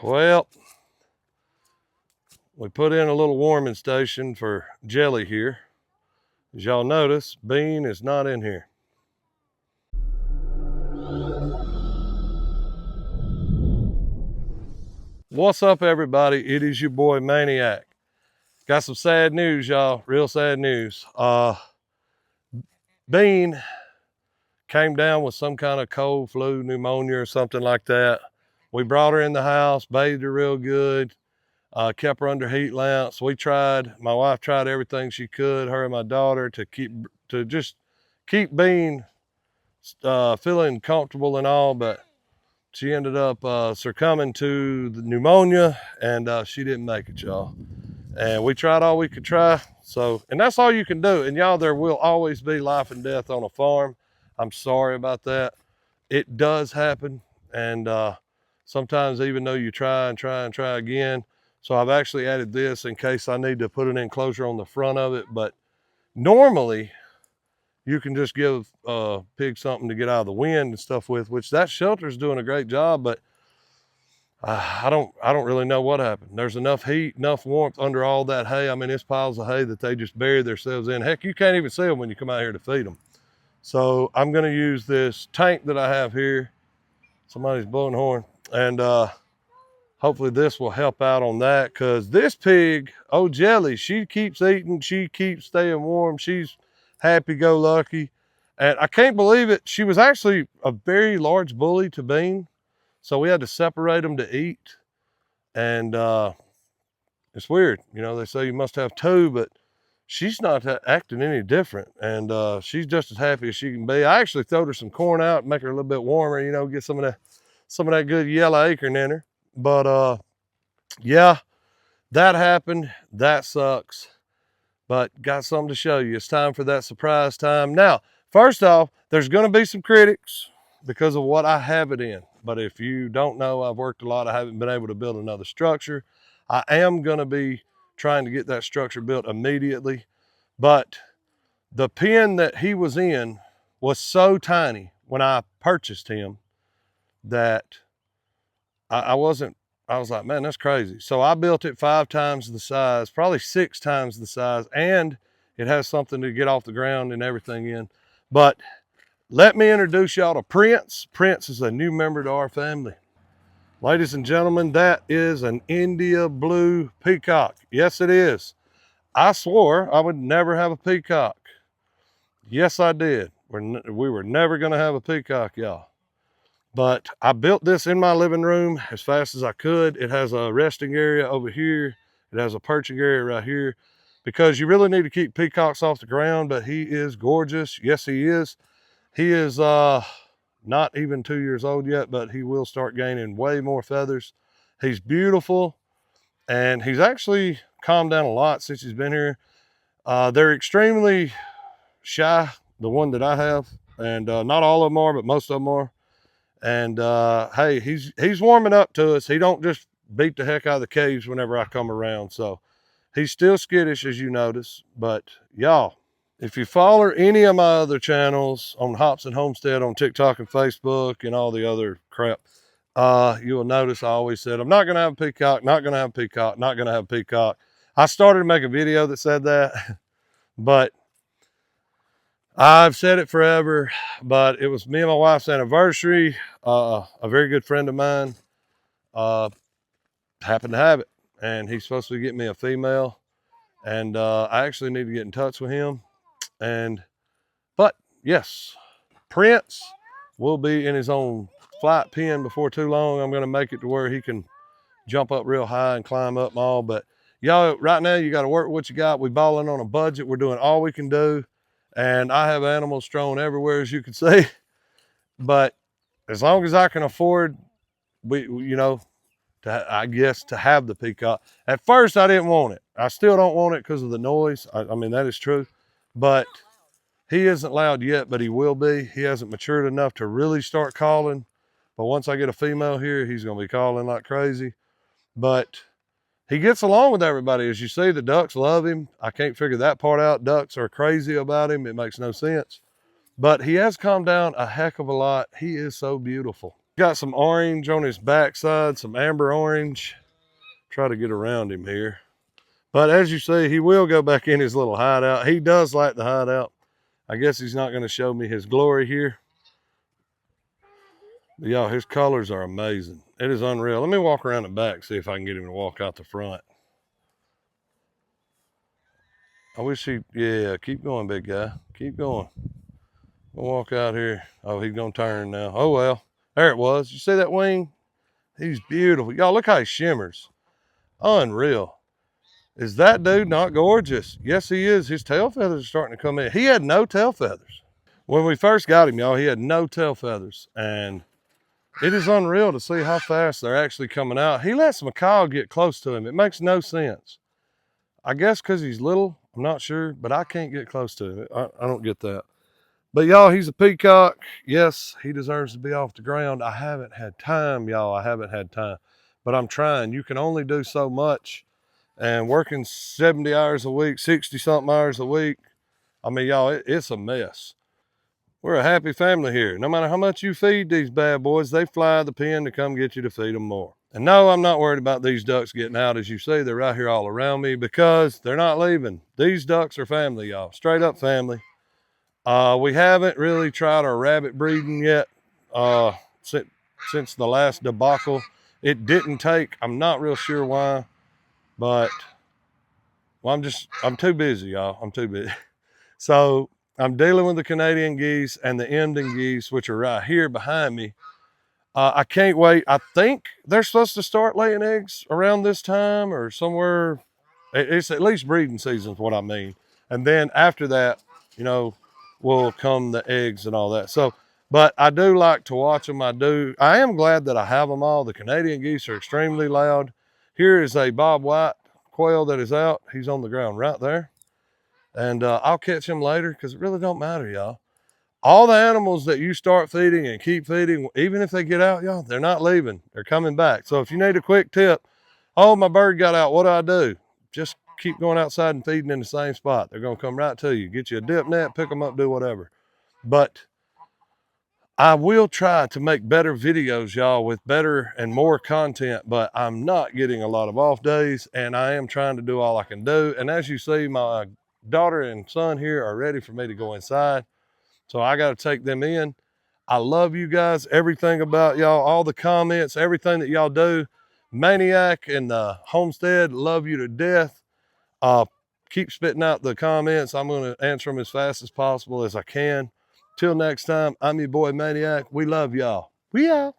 Well, we put in a little warming station for Jelly here. As y'all notice, Bean is not in here. What's up, everybody? It is your boy Maniac. Got some sad news, y'all. Real sad news. Bean came down with some kind of cold, flu, pneumonia, or something like that. We brought her in the house, bathed her real good, kept her under heat lamps. My wife tried everything she could, her and my daughter, to just keep Bean feeling comfortable and all, but she ended up succumbing to the pneumonia, and she didn't make it, y'all. And we tried all we could try. So, and that's all you can do. And y'all, there will always be life and death on a farm. I'm sorry about that. It does happen. And sometimes even though you try and try and try again. So I've actually added this in case I need to put an enclosure on the front of it. But normally you can just give pig something to get out of the wind and stuff with, which that shelter's doing a great job, but I don't really know what happened. There's enough heat, enough warmth under all that hay. I mean, it's piles of hay that they just bury themselves in. Heck, you can't even see them when you come out here to feed them. So I'm going to use this tank that I have here. Somebody's blowing the horn. And hopefully this will help out on that, because this pig, oh Jelly, she keeps eating. She keeps staying warm. She's happy-go-lucky. And I can't believe it. She was actually a very large bully to Bean. So we had to separate them to eat. And it's weird. You know, they say you must have two, but she's not acting any different. And she's just as happy as she can be. I actually throwed her some corn out, make her a little bit warmer, you know, get some of that good yellow acorn in her. But yeah, that happened. That sucks. But got something to show you. It's time for that surprise time. Now, first off, there's going to be some critics because of what I have it in. But if you don't know, I've worked a lot. I haven't been able to build another structure. I am going to be trying to get that structure built immediately. But the pen that he was in was so tiny when I purchased him that I was like, man, that's crazy. So I built it 5 times the size, probably 6 times the size, and it has something to get off the ground and everything in. But let me introduce y'all to Prince. Prince is a new member to our family. Ladies and gentlemen, that is an India blue peacock. Yes, it is. I swore I would never have a peacock. Yes, I did. We were never going to have a peacock, y'all. But I built this in my living room as fast as I could. It has a resting area over here. It has a perching area right here, because you really need to keep peacocks off the ground. But he is gorgeous. Yes, he is. He is not even 2 years old yet, but he will start gaining way more feathers. He's beautiful, and he's actually calmed down a lot since he's been here. They're extremely shy, the one that I have, and not all of them are, but most of them are. And hey, he's warming up to us. He don't just beat the heck out of the caves whenever I come around. So he's still skittish, as you notice. But y'all, if you follow any of my other channels on Hops and Homestead on TikTok and Facebook and all the other crap, you will notice I always said, I'm not going to have a peacock, not going to have a peacock, not going to have a peacock. I started to make a video that said that, but I've said it forever. But it was me and my wife's anniversary. A very good friend of mine happened to have it, and he's supposed to get me a female. And I actually need to get in touch with him. But yes, Prince will be in his own flight pen before too long. I'm going to make it to where he can jump up real high and climb up and all. But y'all, right now you got to work with what you got. We're balling on a budget. We're doing all we can do. And I have animals strewn everywhere, as you can see. But as long as I can afford, you know, I guess to have the peacock. At first, I didn't want it. I still don't want it because of the noise. I mean, that is true. But he isn't loud yet, but he will be. He hasn't matured enough to really start calling. But once I get a female here, he's going to be calling like crazy. But he gets along with everybody. As you see, the ducks love him. I can't figure that part out. Ducks are crazy about him. It makes no sense. But he has calmed down a heck of a lot. He is so beautiful. Got some orange on his backside, some amber orange. Try to get around him here. But as you see, he will go back in his little hideout. He does like the hideout. I guess he's not going to show me his glory here. But y'all, his colors are amazing. It is unreal. Let me walk around the back, see if I can get him to walk out the front. I wish he, yeah, keep going, big guy. Keep going. We'll walk out here. Oh, he's going to turn now. Oh, well. There it was. You see that wing? He's beautiful. Y'all, look how he shimmers. Unreal. Is that dude not gorgeous? Yes, he is. His tail feathers are starting to come in. He had no tail feathers. When we first got him, y'all, he had no tail feathers. And it is unreal to see how fast they're actually coming out. He lets macaw get close to him. It makes no sense. I guess because he's little. I'm not sure, but I can't get close to him. I don't get that. But y'all, he's a peacock. Yes, he deserves to be off the ground. I haven't had time, y'all. I haven't had time. But I'm trying. You can only do so much. And working 70 hours a week, 60-something hours a week, I mean, y'all, it's a mess. We're a happy family here. No matter how much you feed these bad boys, they fly the pen to come get you to feed them more. And no, I'm not worried about these ducks getting out. As you see, they're right here all around me because they're not leaving. These ducks are family, y'all. Straight up family. We haven't really tried our rabbit breeding yet since the last debacle. It didn't take. I'm not real sure why, but well, I'm too busy, y'all. I'm too busy. So I'm dealing with the Canadian geese and the Emden geese, which are right here behind me. I can't wait. I think they're supposed to start laying eggs around this time or somewhere. It's at least breeding season is what I mean. And then after that, you know, will come the eggs and all that. So, but I do like to watch them. I am glad that I have them all. The Canadian geese are extremely loud. Here is a Bob White quail that is out. He's on the ground right there. And I'll catch him later because it really don't matter, y'all. All the animals that you start feeding and keep feeding, even if they get out, y'all, they're not leaving. They're coming back. So if you need a quick tip, oh, my bird got out, what do? Just keep going outside and feeding in the same spot. They're going to come right to you. Get you a dip net, pick them up, do whatever. But I will try to make better videos, y'all, with better and more content, but I'm not getting a lot of off days, and I am trying to do all I can do. And as you see, my daughter and son here are ready for me to go inside. So I got to take them in. I love you guys, everything about y'all, all the comments, everything that y'all do. Maniac and the Homestead, love you to death. Keep spitting out the comments. I'm going to answer them as fast as possible as I can. Till next time, I'm your boy Maniac. We love y'all. We out.